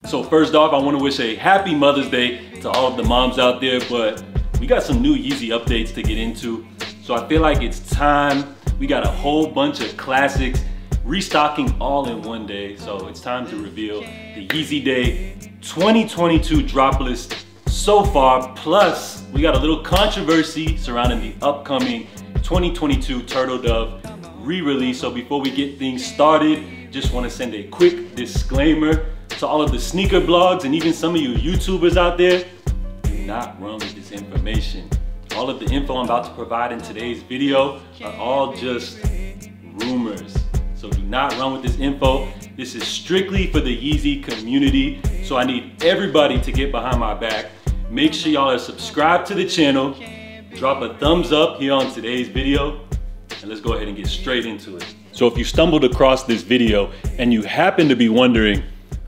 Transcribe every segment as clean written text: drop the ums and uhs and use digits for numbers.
So first off, I want to wish a happy Mother's Day to all of the moms out there, but we got some new Yeezy updates to get into. So I feel like it's time. We got a whole bunch of classics restocking all in one day. So it's time to reveal the Yeezy Day 2022 drop list so far. Plus, we got a little controversy surrounding the upcoming 2022 Turtle Dove re-release. So before we get things started, just want to send a quick disclaimer to all of the sneaker blogs and even some of you YouTubers out there. Do not run with this information. All of the info I'm about to provide in today's video are all just rumors. So do not run with this info. This is strictly for the Yeezy community. So I need everybody to get behind my back. Make sure y'all are subscribed to the channel. Drop a thumbs up here on today's video. And let's go ahead and get straight into it. So if you stumbled across this video and you happen to be wondering,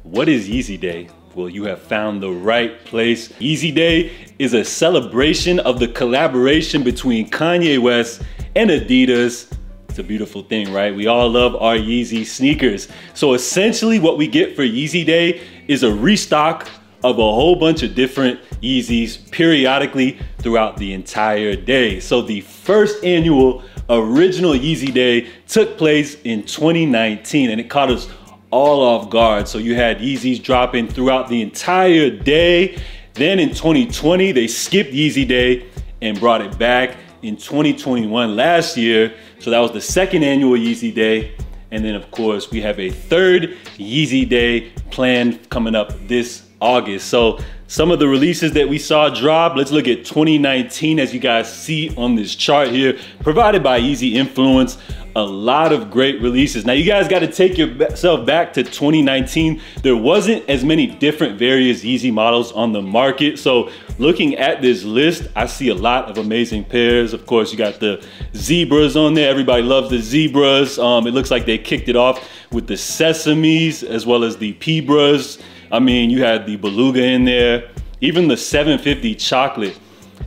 what is Yeezy Day? Well, you have found the right place. Yeezy Day is a celebration of the collaboration between Kanye West and Adidas. It's a beautiful thing, right? We all love our Yeezy sneakers. So essentially what we get for Yeezy Day is a restock of a whole bunch of different Yeezys periodically throughout the entire day. So the first annual original Yeezy Day took place in 2019 and it caught us all off guard. So you had Yeezys dropping throughout the entire day. Then in 2020, they skipped Yeezy Day and brought it back in 2021 last year. So that was the second annual Yeezy Day. And then of course, we have a third Yeezy Day planned coming up this August. So some of the releases that we saw drop, let's look at 2019 as you guys see on this chart here, provided by Yeezy Influence. A lot of great releases. Now you guys got to take yourself back to 2019. There wasn't as many different various Yeezy models on the market. So looking at this list, I see a lot of amazing pairs. Of course, you got the zebras on there. Everybody loves the zebras. It looks like they kicked it off with the sesames as well as the pebras. I mean, you had the beluga in there, even the 750 chocolate.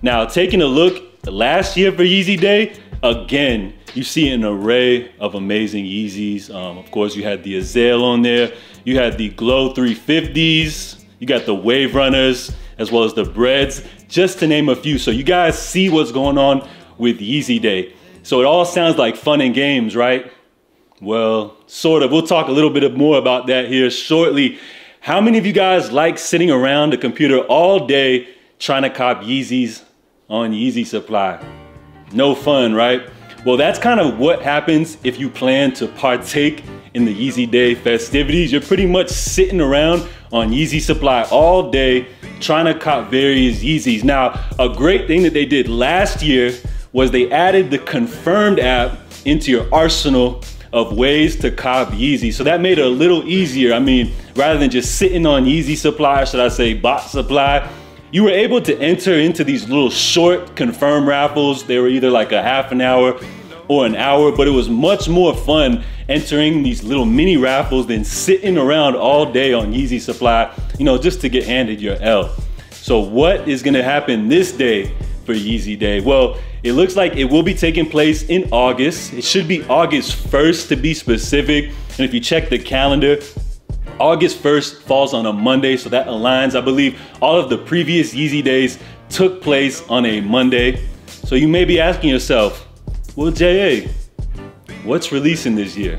Now taking a look last year for Yeezy Day, again, you see an array of amazing Yeezys. Of course, you had the Azale on there. You had the Glow 350s. You got the Wave Runners, as well as the Breads, just to name a few. So you guys see what's going on with Yeezy Day. So it all sounds like fun and games, right? Well, sort of. We'll talk a little bit more about that here shortly. How many of you guys like sitting around the computer all day trying to cop Yeezys on Yeezy Supply? No fun, right? Well, that's kind of what happens if you plan to partake in the Yeezy Day festivities. You're pretty much sitting around on Yeezy Supply all day trying to cop various Yeezys. Now, a great thing that they did last year was they added the Confirmed app into your arsenal of ways to cop Yeezy. So that made it a little easier. I mean, rather than just sitting on Yeezy Supply, or should I say Bot Supply, you were able to enter into these little short confirm raffles. They were either like a half an hour or an hour, but it was much more fun entering these little mini raffles than sitting around all day on Yeezy Supply, you know, just to get handed your L. So what is gonna happen this day for Yeezy Day? Well, it looks like it will be taking place in August. It should be August 1st to be specific. And if you check the calendar, August 1st falls on a Monday, so that aligns. I believe all of the previous Yeezy Days took place on a Monday. So you may be asking yourself, well, JA, what's releasing this year?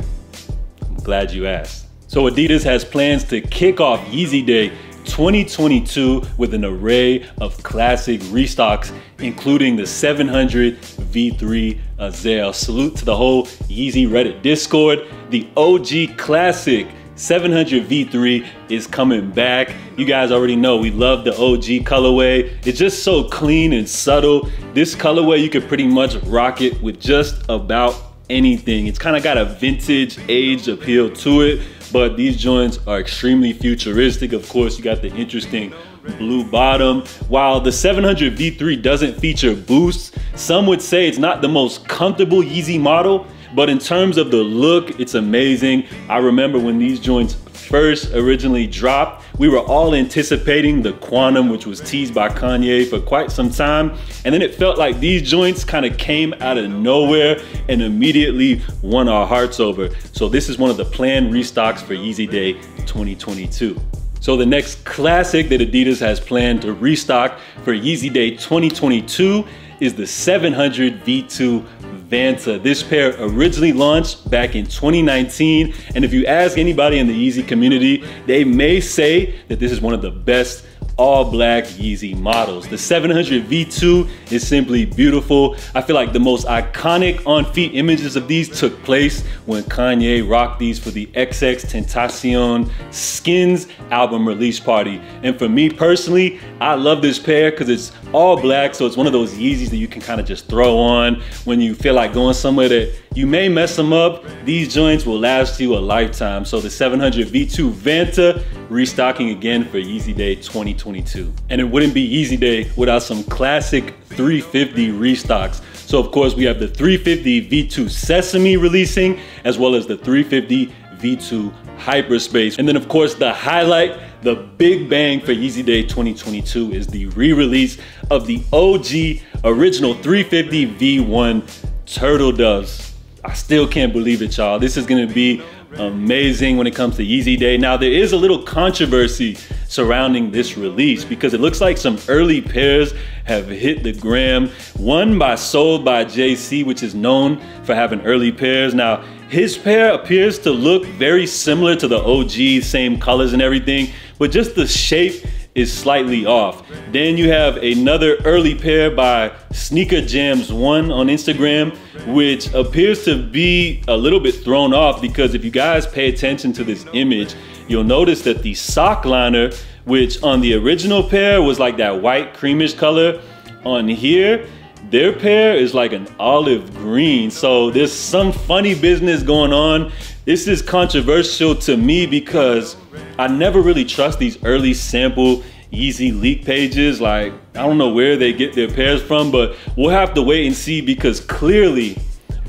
I'm glad you asked. So Adidas has plans to kick off Yeezy Day 2022 with an array of classic restocks, including the 700 V3 Azale. Salute to the whole Yeezy Reddit Discord. The OG classic 700 V3 is coming back. You guys already know we love the OG colorway. It's just so clean and subtle. This colorway, you could pretty much rock it with just about anything. It's kind of got a vintage age appeal to it, but these joints are extremely futuristic. Of course, you got the interesting blue bottom. While the 700 V3 doesn't feature boosts, some would say it's not the most comfortable Yeezy model, but in terms of the look, it's amazing. I remember when these joints first originally dropped, we were all anticipating the Quantum, which was teased by Kanye for quite some time. And then it felt like these joints kind of came out of nowhere and immediately won our hearts over. So this is one of the planned restocks for Yeezy Day 2022. So the next classic that Adidas has planned to restock for Yeezy Day 2022 is the 700 V2 Vanta. This pair originally launched back in 2019, and if you ask anybody in the Yeezy community, they may say that this is one of the best all black Yeezy models. The 700 V2 is simply beautiful. I feel like the most iconic on-feet images of these took place when Kanye rocked these for the XXXTentacion Skins album release party. And for me personally, I love this pair because it's all black, so it's one of those Yeezys that you can kind of just throw on when you feel like going somewhere that you may mess them up. These joints will last you a lifetime. So the 700 V2 Vanta restocking again for Yeezy Day 2022. And it wouldn't be Yeezy Day without some classic 350 restocks. So of course we have the 350 V2 Sesame releasing, as well as the 350 V2 Hyperspace. And then of course the highlight, the big bang for Yeezy Day 2022 is the re-release of the OG original 350 V1 Turtle Doves. I still can't believe it, y'all. This is gonna be amazing when it comes to Yeezy Day. Now, there is a little controversy surrounding this release because it looks like some early pairs have hit the gram. One sold by JC, which is known for having early pairs. Now, his pair appears to look very similar to the OG, same colors and everything, but just the shape is slightly off. Then you have another early pair by Sneaker Jams 1 on Instagram, which appears to be a little bit thrown off because if you guys pay attention to this image, you'll notice that the sock liner, which on the original pair was like that white creamish color, on here, their pair is like an olive green. So there's some funny business going on. This is controversial to me because I never really trust these early sample Yeezy leak pages. Like, I don't know where they get their pairs from, but we'll have to wait and see because clearly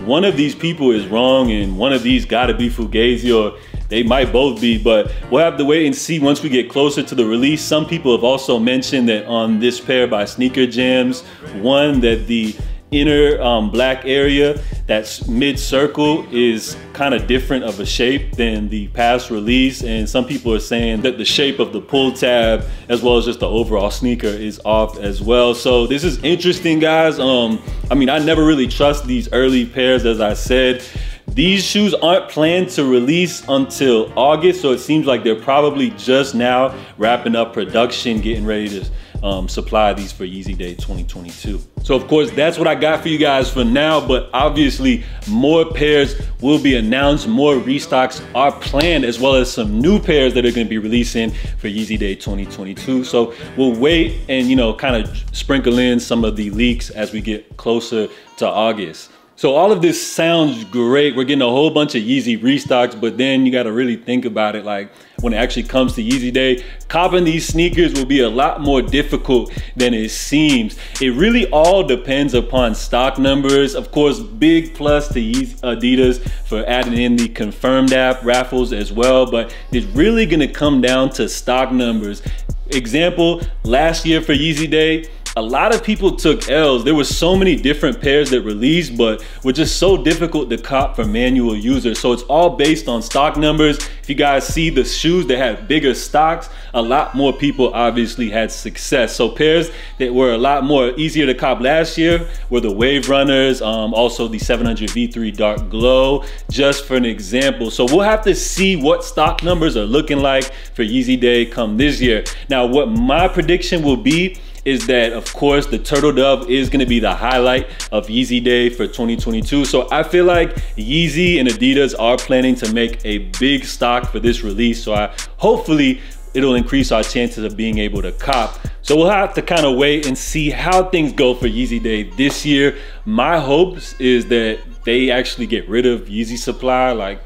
one of these people is wrong and one of these gotta be Fugazi, or they might both be, but we'll have to wait and see once we get closer to the release. Some people have also mentioned that on this pair by Sneaker Jams 1, that the inner black area, that's mid-circle, is kind of different of a shape than the past release. And some people are saying that the shape of the pull tab as well as just the overall sneaker is off as well. So this is interesting, guys. I mean, I never really trust these early pairs, as I said. These shoes aren't planned to release until August, so it seems like they're probably just now wrapping up production, getting ready to supply these for Yeezy Day 2022. So of course, that's what I got for you guys for now, but obviously more pairs will be announced, more restocks are planned, as well as some new pairs that are gonna be releasing for Yeezy Day 2022. So we'll wait and, you know, kind of sprinkle in some of the leaks as we get closer to August. So all of this sounds great. We're getting a whole bunch of Yeezy restocks, but then you gotta really think about it. Like, when it actually comes to Yeezy Day, copping these sneakers will be a lot more difficult than it seems. It really all depends upon stock numbers. Of course, big plus to Adidas for adding in the Confirmed app raffles as well, but it's really gonna come down to stock numbers. Example, last year for Yeezy Day, a lot of people took L's. There were so many different pairs that released, but were just so difficult to cop for manual users. So it's all based on stock numbers. If you guys see the shoes that had bigger stocks, a lot more people obviously had success. So pairs that were a lot more easier to cop last year were the Wave Runners, also the 700 V3 Dark Glow, just for an example. So we'll have to see what stock numbers are looking like for Yeezy Day come this year. Now, what my prediction will be is that, of course, the Turtle Dove is gonna be the highlight of Yeezy Day for 2022. So I feel like Yeezy and Adidas are planning to make a big stock for this release. So hopefully it'll increase our chances of being able to cop. So we'll have to kind of wait and see how things go for Yeezy Day this year. My hopes is that they actually get rid of Yeezy supply,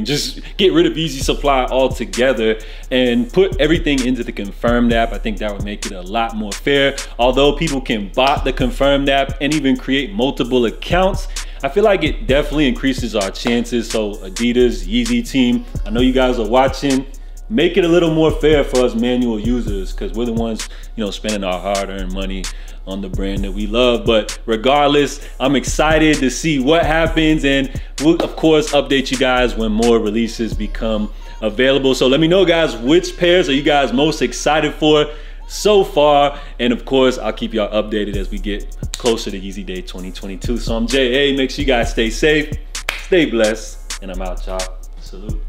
just get rid of Yeezy supply altogether and put everything into the Confirmed app. I think that would make it a lot more fair. Although people can bot the Confirmed app and even create multiple accounts, I feel like it definitely increases our chances. So Adidas, Yeezy team, I know you guys are watching. Make it a little more fair for us manual users, because we're the ones, spending our hard-earned money on the brand that we love. But regardless, I'm excited to see what happens, and we'll of course update you guys when more releases become available. So let me know, guys, which pairs are you guys most excited for so far? And of course, I'll keep y'all updated as we get closer to Yeezy Day 2022. So I'm J.A. Make sure you guys stay safe, stay blessed, and I'm out, y'all. Salute.